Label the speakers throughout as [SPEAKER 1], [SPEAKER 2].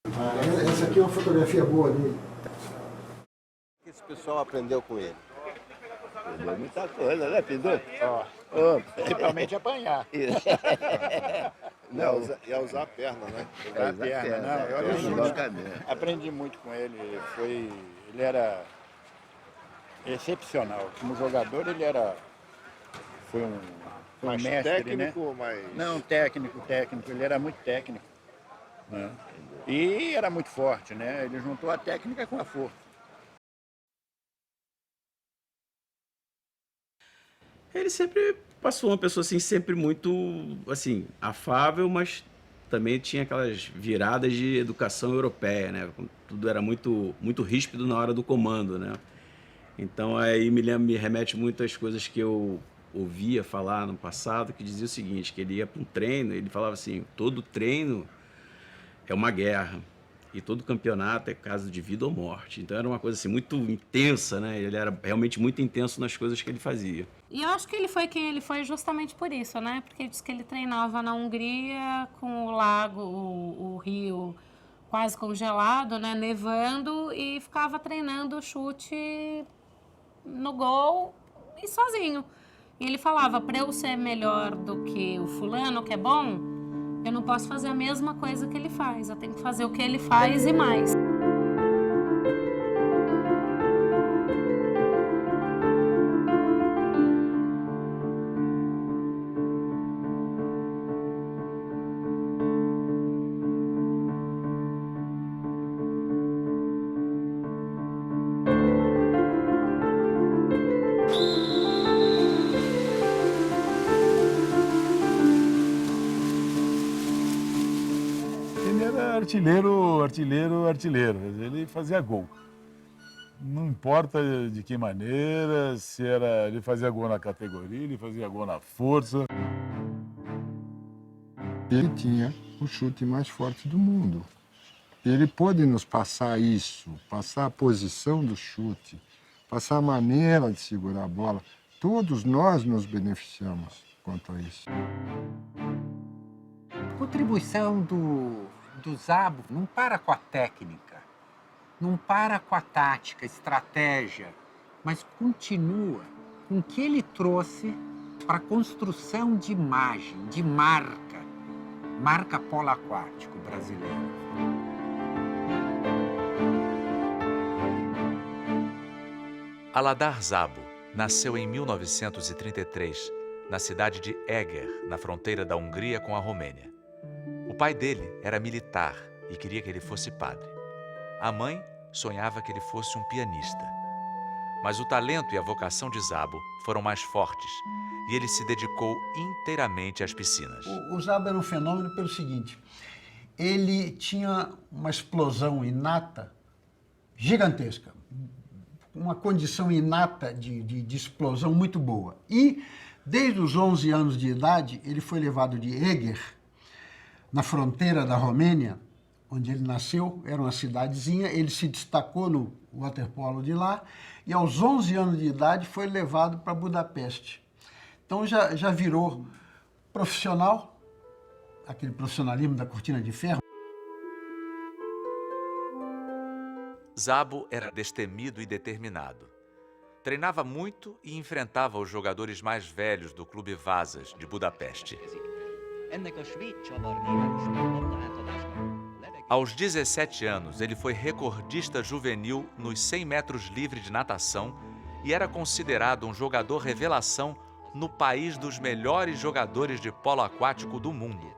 [SPEAKER 1] Essa aqui é uma fotografia boa dele.
[SPEAKER 2] O que esse pessoal aprendeu com ele?
[SPEAKER 3] Aprendeu muita coisa, né, Pindu?
[SPEAKER 4] Principalmente apanhar.
[SPEAKER 3] Não,
[SPEAKER 2] E a usar a perna, né?
[SPEAKER 4] Usar a perna, não. Eu aprendi muito com ele. Ele era excepcional. Como jogador, foi um
[SPEAKER 2] Mais
[SPEAKER 4] mestre,
[SPEAKER 2] técnico,
[SPEAKER 4] né?
[SPEAKER 2] mais...
[SPEAKER 4] Não, técnico. Ele era muito técnico. Né? E era muito forte, né? Ele juntou a técnica com a força.
[SPEAKER 5] Ele sempre passou uma pessoa assim, sempre muito assim, afável, mas também tinha aquelas viradas de educação europeia, né? Tudo era muito ríspido na hora do comando, né? Então aí me remete muito às coisas que eu ouvia falar no passado, que dizia o seguinte, que ele ia para um treino, ele falava assim, todo treino é uma guerra. E todo campeonato é caso de vida ou morte. Então era uma coisa assim muito intensa, né? Ele era realmente muito intenso nas coisas que ele fazia.
[SPEAKER 6] E eu acho que ele foi quem ele foi justamente por isso, né? Porque ele disse que ele treinava na Hungria com o lago, o rio quase congelado, né? Nevando, e ficava treinando chute no gol e sozinho. E ele falava, para eu ser melhor do que o fulano, que é bom, eu não posso fazer a mesma coisa que ele faz. Eu tenho que fazer o que ele faz e mais.
[SPEAKER 7] Ele era artilheiro. Ele fazia gol. Não importa de que maneira, se era, ele fazia gol na categoria, ele fazia gol na força.
[SPEAKER 1] Ele tinha o chute mais forte do mundo. Ele pôde nos passar isso, passar a posição do chute, passar a maneira de segurar a bola. Todos nós nos beneficiamos quanto a isso.
[SPEAKER 8] A contribuição do Szabo não para com a técnica, não para com a tática, estratégia, mas continua com o que ele trouxe para a construção de imagem, de marca polo aquático brasileiro.
[SPEAKER 9] Aladar Szabo nasceu em 1933, na cidade de Eger, na fronteira da Hungria com a Romênia. O pai dele era militar e queria que ele fosse padre. A mãe sonhava que ele fosse um pianista. Mas o talento e a vocação de Szabo foram mais fortes e ele se dedicou inteiramente às piscinas.
[SPEAKER 10] O Szabo era um fenômeno pelo seguinte, ele tinha uma explosão inata gigantesca, uma condição inata de explosão muito boa. E, desde os 11 anos de idade, ele foi levado de Eger, na fronteira da Romênia, onde ele nasceu, era uma cidadezinha, ele se destacou no waterpolo de lá, e aos 11 anos de idade foi levado para Budapeste. Então já virou profissional, aquele profissionalismo da cortina de ferro.
[SPEAKER 9] Szabo era destemido e determinado. Treinava muito e enfrentava os jogadores mais velhos do Clube Vasas, de Budapeste. Aos 17 anos, ele foi recordista juvenil nos 100 metros livre de natação e era considerado um jogador revelação no país dos melhores jogadores de polo aquático do mundo.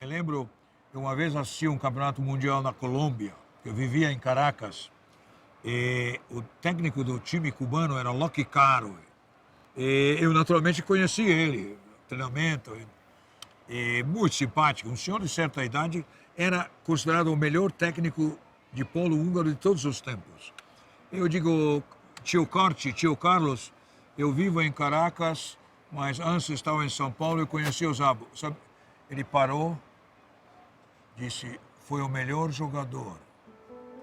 [SPEAKER 7] Eu lembro que uma vez assisti um campeonato mundial na Colômbia, eu vivia em Caracas, e o técnico do time cubano era Loki Caro. E eu naturalmente conheci ele, treinamento, e muito simpático, um senhor de certa idade, era considerado o melhor técnico de polo húngaro de todos os tempos. Eu digo, tio Carlos, eu vivo em Caracas, mas antes estava em São Paulo e conheci o Szabo. Sabe? Ele parou, disse, foi o melhor jogador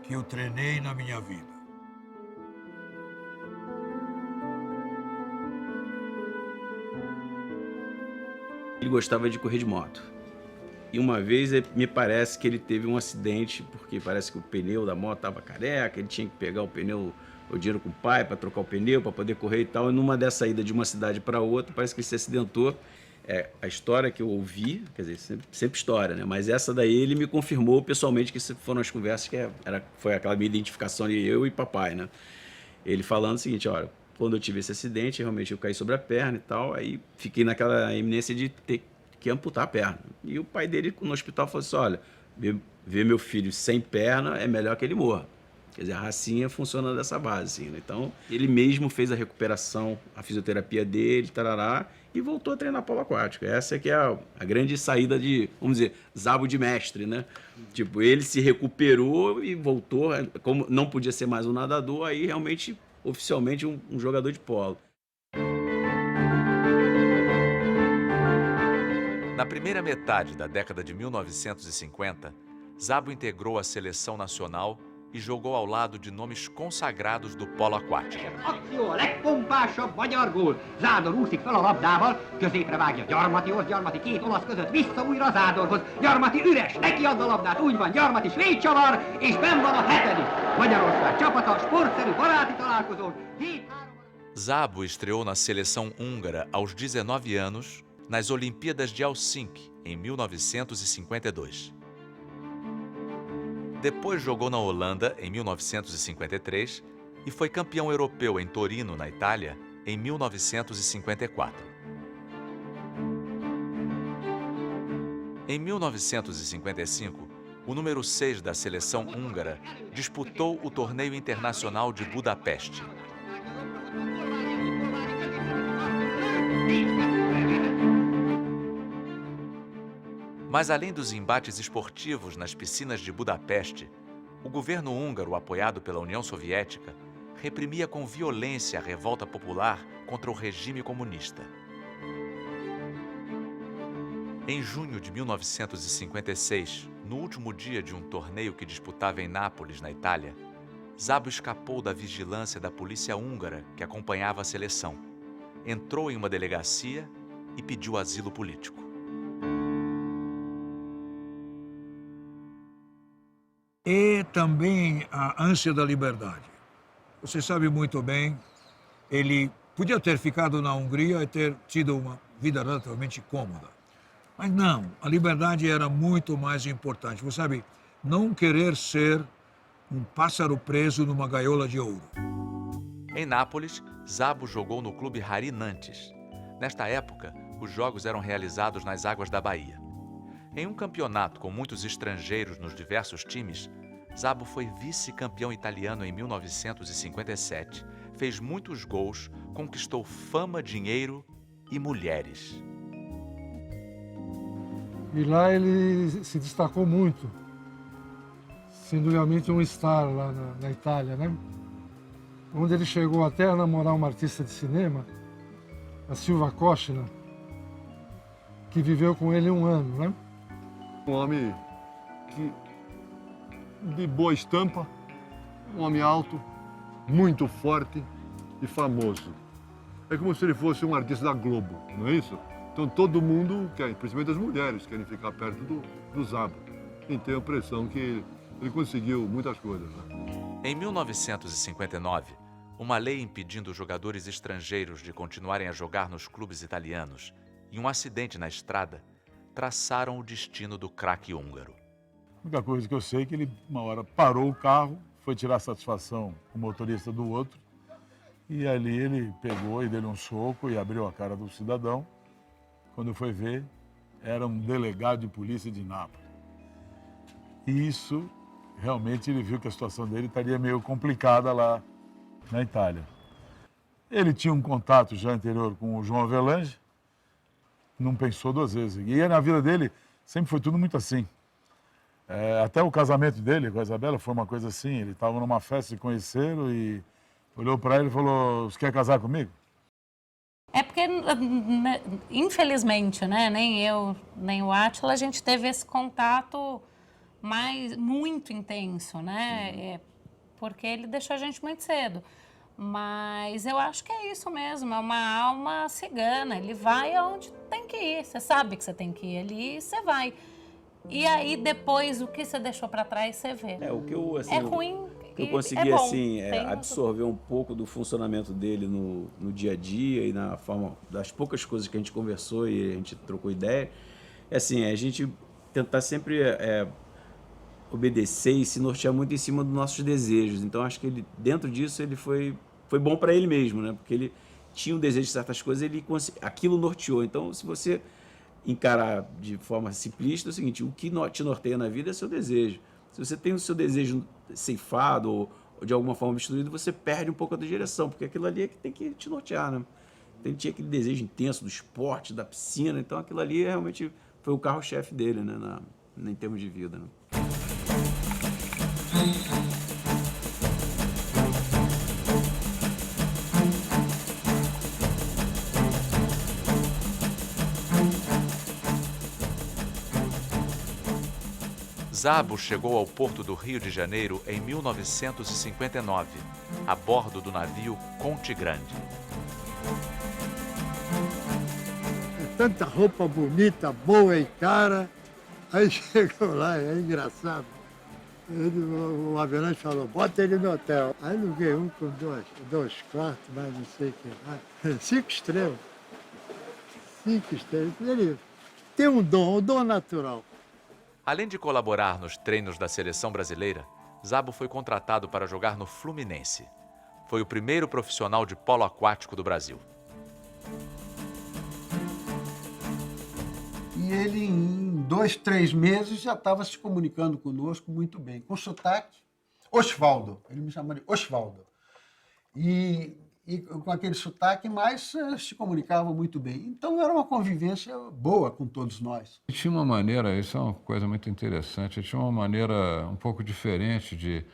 [SPEAKER 7] que eu treinei na minha vida.
[SPEAKER 5] Ele gostava de correr de moto. E uma vez me parece que ele teve um acidente, porque parece que o pneu da moto estava careca, ele tinha que pegar o dinheiro com o pai para trocar o pneu, para poder correr e tal. E numa dessa ida de uma cidade para outra, parece que ele se acidentou. A história que eu ouvi, quer dizer, sempre história, né? Mas essa daí ele me confirmou pessoalmente, que foram as conversas que foi aquela minha identificação de eu e papai, né? Ele falando o seguinte, olha, quando eu tive esse acidente, realmente eu caí sobre a perna e tal, aí fiquei naquela iminência de ter que amputar a perna. E o pai dele no hospital falou assim, olha, ver meu filho sem perna é melhor que ele morra. Quer dizer, a racinha funciona dessa base, assim, né? Então, ele mesmo fez a recuperação, a fisioterapia dele, tarará, e voltou a treinar polo aquático. Essa é que é a grande saída de, vamos dizer, Zabo de mestre, né? Tipo, ele se recuperou e voltou, como não podia ser mais um nadador, aí realmente, oficialmente, um jogador de polo.
[SPEAKER 9] Na primeira metade da década de 1950, Zabo integrou a seleção nacional e jogou ao lado de nomes consagrados do polo aquático.
[SPEAKER 11] Akció, a legpompásabb magyar gól. Zádor úszik fel a labdával, középre vágja Gyarmatihoz, Gyarmati két olasz között, vissza újra Zádorhoz. Gyarmati üres, neki ad a labdát, úgy van, Gyarmati svédcsavar, és benn van a 7. Magyarország csapata, sportszerű baráti találkozón.
[SPEAKER 9] Zabo estreou na seleção húngara aos 19 anos, nas Olimpíadas de Helsinki, em 1952. Depois jogou na Holanda, em 1953, e foi campeão europeu em Torino, na Itália, em 1954. Em 1955, o número 6 da seleção húngara disputou o torneio internacional de Budapeste. Mas além dos embates esportivos nas piscinas de Budapeste, o governo húngaro, apoiado pela União Soviética, reprimia com violência a revolta popular contra o regime comunista. Em junho de 1956, no último dia de um torneio que disputava em Nápoles, na Itália, Zabo escapou da vigilância da polícia húngara que acompanhava a seleção, entrou em uma delegacia e pediu asilo político.
[SPEAKER 7] E também a ânsia da liberdade. Você sabe muito bem, ele podia ter ficado na Hungria e ter tido uma vida relativamente cômoda. Mas não, a liberdade era muito mais importante. Você sabe, não querer ser um pássaro preso numa gaiola de ouro.
[SPEAKER 9] Em Nápoles, Zabo jogou no clube Hary Nantes. Nesta época, os jogos eram realizados nas águas da Bahia. Em um campeonato com muitos estrangeiros nos diversos times, Zabo foi vice-campeão italiano em 1957, fez muitos gols, conquistou fama, dinheiro e mulheres.
[SPEAKER 12] E lá ele se destacou muito, sendo realmente um star lá na Itália, né? Onde ele chegou até a namorar uma artista de cinema, a Silva Cochina, que viveu com ele 1 ano, né?
[SPEAKER 13] Um homem de boa estampa, um homem alto, muito forte e famoso. É como se ele fosse um artista da Globo, não é isso? Então todo mundo quer, principalmente as mulheres, querem ficar perto do Zabo. E tem a impressão que ele conseguiu muitas coisas. Né?
[SPEAKER 9] Em 1959, uma lei impedindo jogadores estrangeiros de continuarem a jogar nos clubes italianos e um acidente na estrada traçaram o destino do craque húngaro.
[SPEAKER 14] A única coisa que eu sei é que ele, uma hora, parou o carro, foi tirar satisfação com o motorista do outro, e ali ele pegou e deu um soco e abriu a cara do cidadão. Quando foi ver, era um delegado de polícia de Nápoles. E isso, realmente, ele viu que a situação dele estaria meio complicada lá na Itália. Ele tinha um contato já anterior com o João Avelange, não pensou 2 vezes. E na vida dele sempre foi tudo muito assim. Até o casamento dele com a Isabela foi uma coisa assim. Ele estava numa festa, se conheceram e olhou para ele e falou: "Você quer casar comigo?"
[SPEAKER 6] É porque, infelizmente, né, nem eu, nem o Átila, a gente teve esse contato muito intenso, né? Porque ele deixou a gente muito cedo. Mas eu acho que é isso mesmo, é uma alma cigana. Ele vai aonde tem que ir. Você sabe que você tem que ir ali e você vai. E aí depois o que você deixou para trás você vê.
[SPEAKER 5] O que eu, assim,
[SPEAKER 6] é ruim.
[SPEAKER 5] Eu
[SPEAKER 6] e
[SPEAKER 5] consegui
[SPEAKER 6] é bom.
[SPEAKER 5] assim,
[SPEAKER 6] Tem
[SPEAKER 5] absorver um pouco do funcionamento dele no dia a dia e na forma das poucas coisas que a gente conversou e a gente trocou ideia. Assim, a gente tentar sempre obedecer e se nortear muito em cima dos nossos desejos. Então acho que ele, dentro disso, ele foi bom para ele mesmo, né? Porque ele tinha um desejo de certas coisas, aquilo norteou. Então, se você encarar de forma simplista, é o seguinte: o que te norteia na vida é seu desejo. Se você tem o seu desejo ceifado ou de alguma forma obstruído, você perde um pouco da direção, porque aquilo ali é que tem que te nortear, né? Ele tinha aquele desejo intenso do esporte, da piscina, então aquilo ali realmente foi o carro-chefe dele, né? Em termos de vida, né?
[SPEAKER 9] Szabo chegou ao porto do Rio de Janeiro em 1959, a bordo do navio Conte Grande.
[SPEAKER 1] Tanta roupa bonita, boa e cara. Aí chegou lá, é engraçado. O Averante falou, bota ele no hotel. Aí aluguei um com dois quartos, mas não sei o que mais. 5 estrelas. 5 estrelas. Ele tem um dom natural.
[SPEAKER 9] Além de colaborar nos treinos da seleção brasileira, Szabo foi contratado para jogar no Fluminense. Foi o primeiro profissional de polo aquático do Brasil.
[SPEAKER 10] E ele, em 2, 3 meses, já estava se comunicando conosco muito bem. Com sotaque, Osvaldo. Ele me chamava de Osvaldo. E com aquele sotaque, mas se comunicava muito bem. Então era uma convivência boa com todos nós.
[SPEAKER 15] Ele tinha uma maneira, isso é uma coisa muito interessante, ele tinha uma maneira um pouco diferente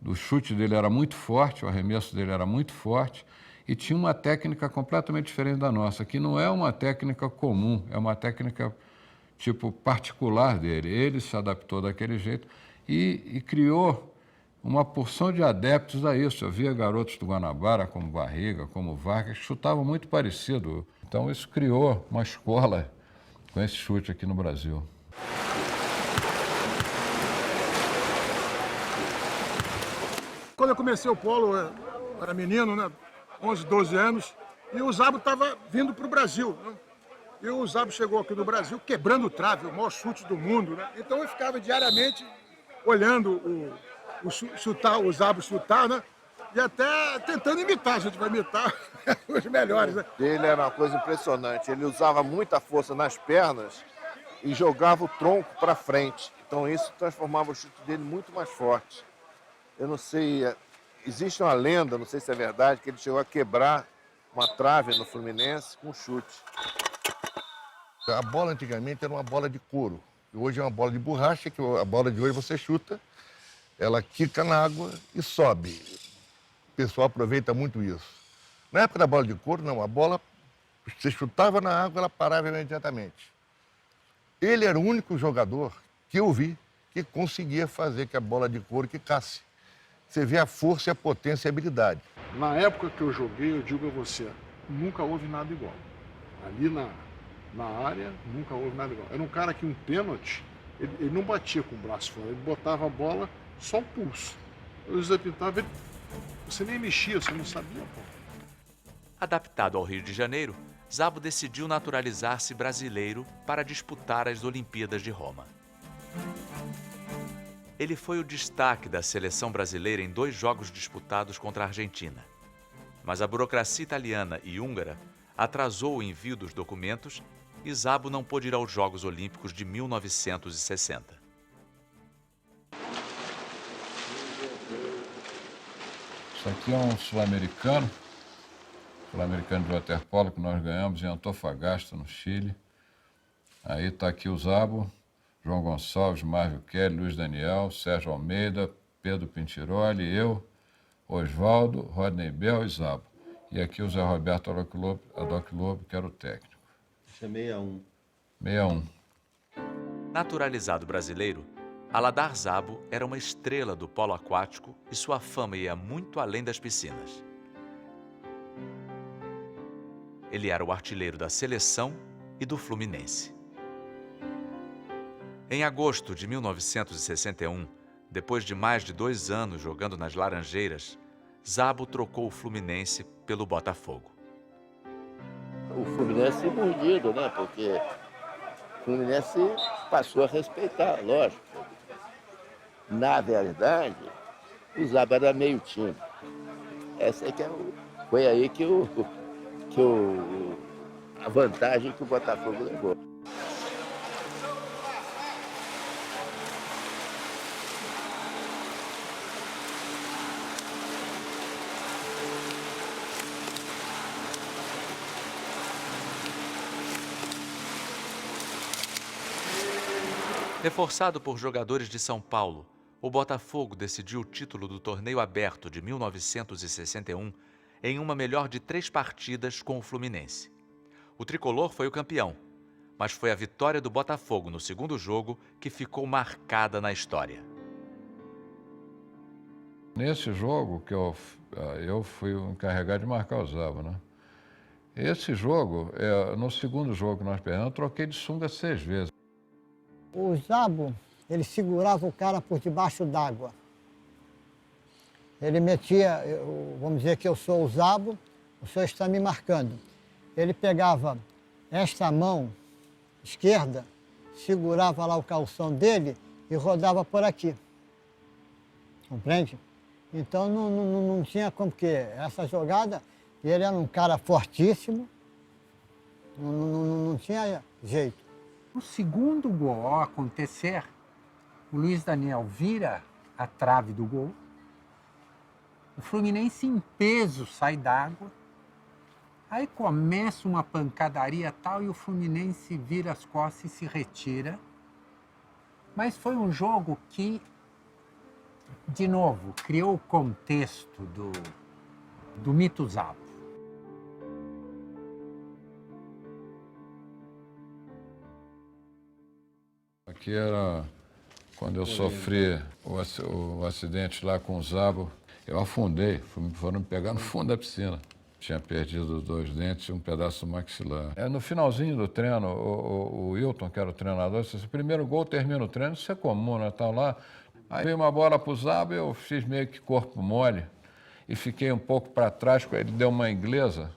[SPEAKER 15] do chute dele era muito forte, o arremesso dele era muito forte, e tinha uma técnica completamente diferente da nossa, que não é uma técnica comum, é uma técnica tipo particular dele. Ele se adaptou daquele jeito e criou uma porção de adeptos a isso. Eu via garotos do Guanabara, como Barriga, como Vargas, que chutavam muito parecido. Então isso criou uma escola com esse chute aqui no Brasil.
[SPEAKER 13] Quando eu comecei o polo, eu era menino, né? 11, 12 anos, e o Szabo estava vindo para o Brasil, né? E o Szabo chegou aqui no Brasil quebrando o trave, o maior chute do mundo, né? Então eu ficava diariamente olhando o Szabo chutar, né? E até tentando imitar, a gente vai imitar os melhores, né?
[SPEAKER 2] Ele era uma coisa impressionante, ele usava muita força nas pernas e jogava o tronco para frente. Então isso transformava o chute dele muito mais forte. Eu não sei, existe uma lenda, não sei se é verdade, que ele chegou a quebrar uma trave no Fluminense com um chute.
[SPEAKER 13] A bola antigamente era uma bola de couro. Hoje é uma bola de borracha, que a bola de hoje você chuta, ela quica na água e sobe. O pessoal aproveita muito isso. Na época da bola de couro, não, a bola, você chutava na água, ela parava imediatamente. Ele era o único jogador que eu vi que conseguia fazer que a bola de couro quicasse. Você vê a força, a potência e a habilidade.
[SPEAKER 12] Na época que eu joguei, eu digo a você, nunca houve nada igual. Ali na área, nunca houve nada igual. Era um cara que um pênalti, ele não batia com o braço fora, ele botava a bola só o pulso. O José pintava, você nem mexia, você não sabia, pô.
[SPEAKER 9] Adaptado ao Rio de Janeiro, Szabo decidiu naturalizar-se brasileiro para disputar as Olimpíadas de Roma. Ele foi o destaque da seleção brasileira em 2 jogos disputados contra a Argentina. Mas a burocracia italiana e húngara atrasou o envio dos documentos e Szabo não pôde ir aos Jogos Olímpicos de 1960.
[SPEAKER 15] Isso aqui é um sul-americano de waterpolo que nós ganhamos em Antofagasta, no Chile. Aí está aqui o Szabo, João Gonçalves, Marvio Kelly, Luiz Daniel, Sérgio Almeida, Pedro Pintiroli, eu, Osvaldo, Rodney Bell e Szabo. E aqui o Zé Roberto Adoc Lobo, que era o técnico.
[SPEAKER 2] Isso é 61.
[SPEAKER 15] 61.
[SPEAKER 9] Naturalizado brasileiro, Aladar Szabo era uma estrela do polo aquático e sua fama ia muito além das piscinas. Ele era o artilheiro da seleção e do Fluminense. Em agosto de 1961, depois de mais de 2 anos jogando nas Laranjeiras, Zabo trocou o Fluminense pelo Botafogo.
[SPEAKER 3] O Fluminense mordido, né? Porque o Fluminense passou a respeitar, lógico. Na verdade, o Zabo era meio time. Essa é que foi aí que a vantagem que o Botafogo levou.
[SPEAKER 9] Reforçado por jogadores de São Paulo, o Botafogo decidiu o título do Torneio Aberto de 1961 em uma melhor de 3 partidas com o Fluminense. O tricolor foi o campeão, mas foi a vitória do Botafogo no segundo jogo que ficou marcada na história.
[SPEAKER 15] Nesse jogo que eu fui o encarregado de marcar o Zabo, né? Esse jogo, no segundo jogo que nós perdemos, eu troquei de sunga 6 vezes.
[SPEAKER 16] O Zabo, ele segurava o cara por debaixo d'água. Ele metia, vamos dizer que eu sou o Zabo, o senhor está me marcando. Ele pegava esta mão esquerda, segurava lá o calção dele e rodava por aqui. Compreende? Então não tinha como, porque essa jogada, ele era um cara fortíssimo, não tinha jeito.
[SPEAKER 8] O segundo gol ao acontecer, o Luiz Daniel vira a trave do gol, o Fluminense em peso sai d'água, aí começa uma pancadaria tal e o Fluminense vira as costas e se retira. Mas foi um jogo que, de novo, criou o contexto do mito Zabo.
[SPEAKER 15] Aqui era quando eu sofri o acidente lá com o Zabo, eu afundei, foram me pegar no fundo da piscina. Tinha perdido 2 dentes e um pedaço do maxilar. No finalzinho do treino, o Wilton, que era o treinador, disse: primeiro gol termina o treino, isso é comum, né? Tá lá. Aí veio uma bola pro Zabo, eu fiz meio que corpo mole e fiquei um pouco para trás, ele deu uma inglesa.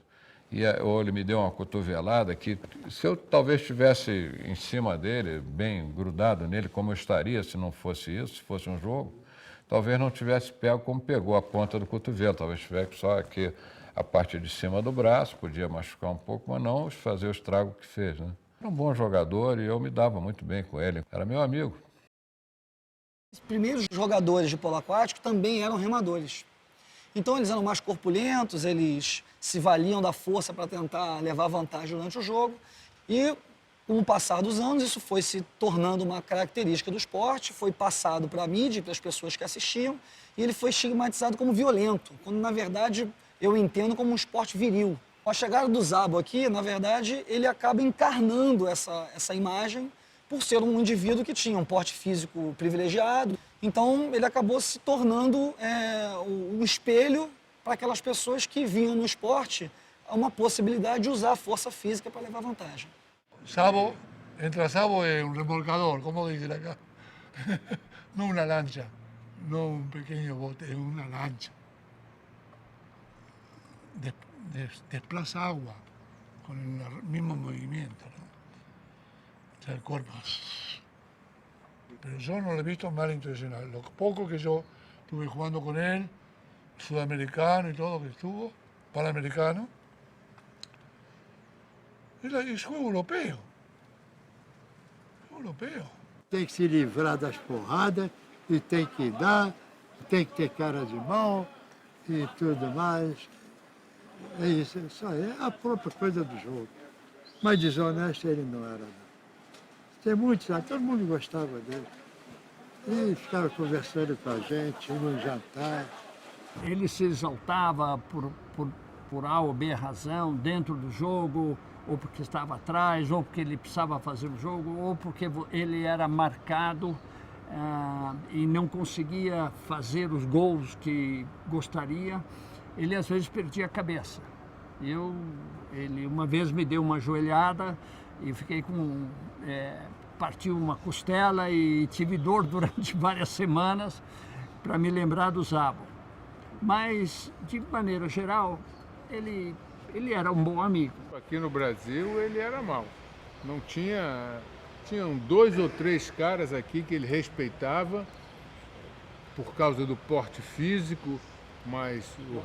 [SPEAKER 15] Ou ele me deu uma cotovelada que, se eu talvez estivesse em cima dele, bem grudado nele, como eu estaria se não fosse isso, se fosse um jogo, talvez não tivesse pego como pegou a ponta do cotovelo, talvez tivesse só aqui a parte de cima do braço, podia machucar um pouco, mas não fazer o estrago que fez, né? Era um bom jogador e eu me dava muito bem com ele, era meu amigo.
[SPEAKER 17] Os primeiros jogadores de polo aquático também eram remadores. Então eles eram mais corpulentos, eles se valiam da força para tentar levar vantagem durante o jogo. E, com o passar dos anos, isso foi se tornando uma característica do esporte, foi passado para a mídia, para as pessoas que assistiam, e ele foi estigmatizado como violento, quando, na verdade, eu entendo como um esporte viril. Com a chegada do Zabo aqui, na verdade, ele acaba encarnando essa imagem por ser um indivíduo que tinha um porte físico privilegiado. Então, ele acabou se tornando um espelho para aquelas pessoas que viam no esporte uma possibilidade de usar a força física para levar vantagem.
[SPEAKER 12] Zabo, entra Zabo es un remolcador, como dicen acá. No una lancha, no un pequeño bote, es una lancha. Desplaza agua con el mismo movimiento, ¿no? O sea, el cuerpo. Pero yo no lo he visto mal intencional. Lo poco que yo estuve jugando con él, sudamericano y todo que estuvo, panamericano, es juego europeo. Juego europeo.
[SPEAKER 18] Tem que se livrar das porradas e tem que dar, tem que ter cara de mal e tudo mais. É isso, isso aí é a própria coisa do jogo. Mas desonesto ele não era, não. Tem muitos, todo mundo gostava dele. E ficava conversando com a gente, no jantar.
[SPEAKER 19] Ele se exaltava por A ou B razão dentro do jogo, ou porque estava atrás, ou porque ele precisava fazer o jogo, ou porque ele era marcado e não conseguia fazer os gols que gostaria. Ele às vezes perdia a cabeça. Ele uma vez me deu uma joelhada e fiquei com partiu uma costela e tive dor durante várias semanas para me lembrar do Zabo. Mas, de maneira geral, ele era um bom amigo.
[SPEAKER 20] Aqui no Brasil ele era mau. Não tinham 2 ou 3 caras aqui que ele respeitava por causa do porte físico, mas o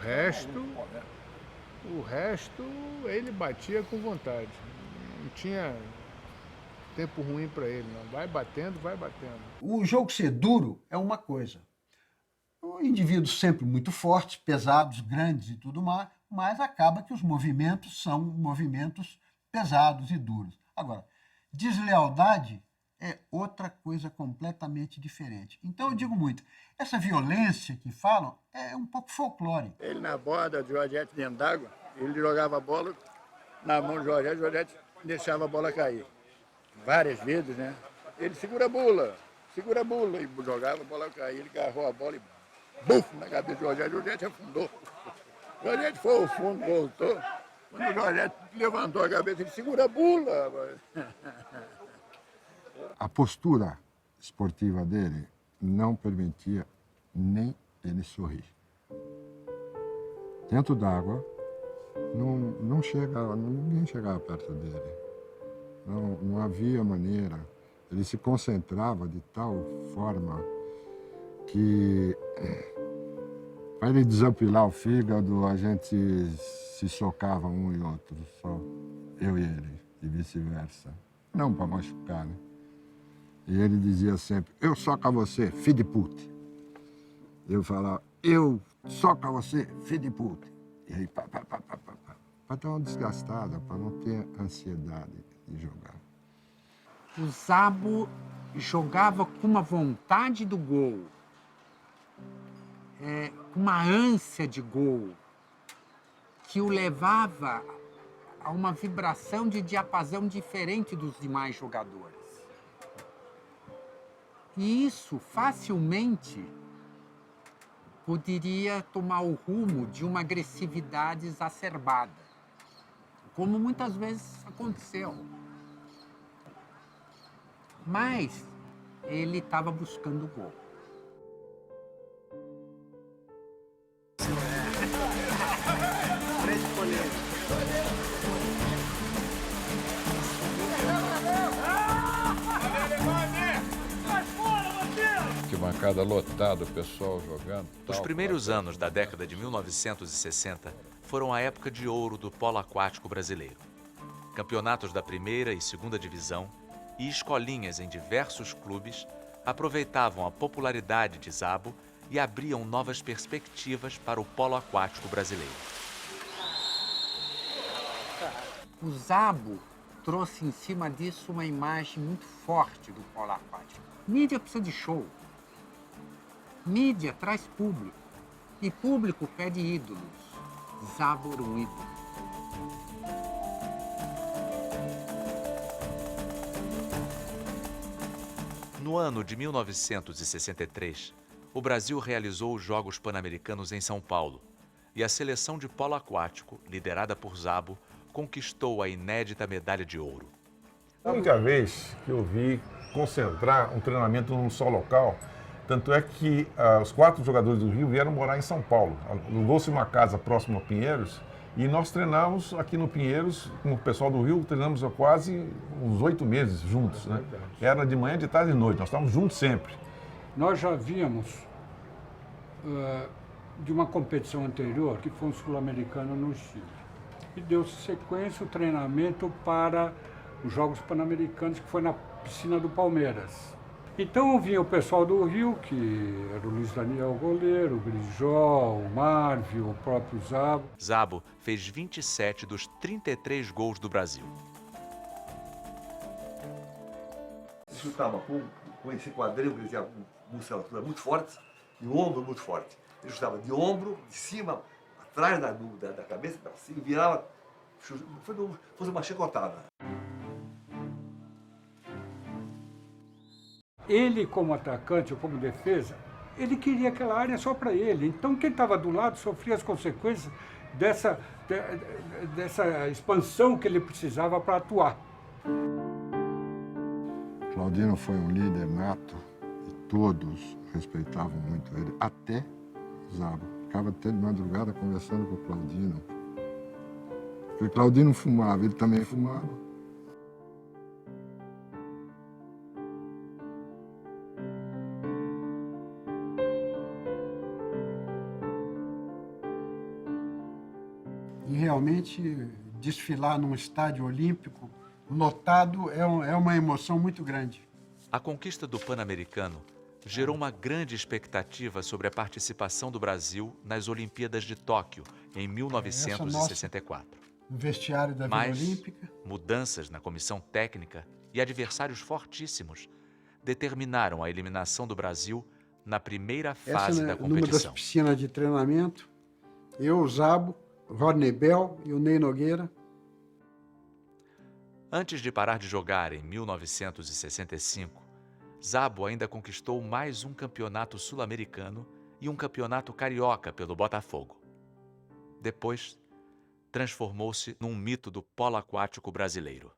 [SPEAKER 20] resto ele batia com vontade. Não tinha tempo ruim para ele, não. Vai batendo, vai batendo.
[SPEAKER 10] O jogo ser duro é uma coisa. O indivíduo sempre muito forte, pesados, grandes e tudo mais, mas acaba que os movimentos são movimentos pesados e duros. Agora, deslealdade é outra coisa completamente diferente. Então eu digo muito, essa violência que falam é um pouco folclore.
[SPEAKER 4] Ele na borda de Georgette dentro d'água, ele jogava a bola na mão de Georgette deixava a bola cair. Várias vezes, né? Ele segura a bula, e jogava a bola cair, ele agarrou a bola e buf, na cabeça de Georgette afundou. Georgette foi ao fundo, voltou. Quando o Georgette levantou a cabeça, ele segura a bula.
[SPEAKER 1] A postura esportiva dele não permitia nem ele sorrir. Dentro d'água, ninguém chegava perto dele. Não havia maneira. Ele se concentrava de tal forma que, para ele desapilar o fígado, a gente se socava um e outro, só eu e ele, e vice-versa. Não para machucar, né? E ele dizia sempre, eu soco a você, filho de puta. Eu falava, eu soco a você, filho de puta. E aí, pá. Para dar uma desgastada, para não ter ansiedade de jogar.
[SPEAKER 8] O Zabo jogava com uma vontade do gol, com uma ânsia de gol, que o levava a uma vibração de diapasão diferente dos demais jogadores. E isso facilmente poderia tomar o rumo de uma agressividade exacerbada, como muitas vezes aconteceu. Mas ele estava buscando o gol.
[SPEAKER 15] Que bancada lotada, o pessoal jogando.
[SPEAKER 9] Os primeiros anos da década de 1960 foram a época de ouro do polo aquático brasileiro. Campeonatos da primeira e segunda divisão e escolinhas em diversos clubes aproveitavam a popularidade de Zabo e abriam novas perspectivas para o polo aquático brasileiro.
[SPEAKER 8] O Zabo trouxe em cima disso uma imagem muito forte do polo aquático. Mídia precisa de show. Mídia traz público. E público pede ídolos. Zabo era um ídolo.
[SPEAKER 9] No ano de 1963, o Brasil realizou os Jogos Pan-Americanos em São Paulo e a seleção de polo aquático, liderada por Zabo, conquistou a inédita medalha de ouro.
[SPEAKER 21] A única vez que eu vi concentrar um treinamento num só local, tanto é que os 4 jogadores do Rio vieram morar em São Paulo. Alugou-se uma casa próxima a Pinheiros e nós treinávamos aqui no Pinheiros, com o pessoal do Rio, treinamos há quase uns 8 meses juntos, né? Era de manhã, de tarde e de noite, nós estávamos juntos sempre.
[SPEAKER 19] Nós já víamos de uma competição anterior, que foi um sul-americano no Chile. E deu-se sequência o treinamento para os Jogos Pan-Americanos, que foi na piscina do Palmeiras. Então vinha o pessoal do Rio, que era o Luiz Daniel goleiro, o Grijó, o Marvio, o próprio Zabo.
[SPEAKER 9] Zabo fez 27 dos 33 gols do Brasil.
[SPEAKER 22] Chutava com esse quadril, que tinha musculatura muito forte, e o ombro muito forte. Ele chutava de ombro, de cima, atrás da cabeça, assim, virava, fosse uma chicotada.
[SPEAKER 19] Ele, como atacante ou como defesa, ele queria aquela área só para ele. Então, quem estava do lado sofria as consequências dessa expansão que ele precisava para atuar.
[SPEAKER 1] Claudino foi um líder nato e todos respeitavam muito ele, até o Zabo. Ficava até de madrugada conversando com o Claudino. Porque o Claudino fumava, ele também fumava.
[SPEAKER 10] E realmente desfilar num estádio olímpico lotado é uma emoção muito grande.
[SPEAKER 9] A conquista do Pan-Americano gerou uma grande expectativa sobre a participação do Brasil nas Olimpíadas de Tóquio, em 1964.
[SPEAKER 10] O vestiário da Vila
[SPEAKER 9] Mas
[SPEAKER 10] Olímpica.
[SPEAKER 9] mudanças na comissão técnica e adversários fortíssimos determinaram a eliminação do Brasil na primeira fase da
[SPEAKER 10] Numa das
[SPEAKER 9] competição.
[SPEAKER 10] piscinas de treinamento, eu, o Zabo, Rodney Bell e o Ney Nogueira.
[SPEAKER 9] Antes de parar de jogar em 1965, Zabo ainda conquistou mais um campeonato sul-americano e um campeonato carioca pelo Botafogo. Depois, transformou-se num mito do polo aquático brasileiro.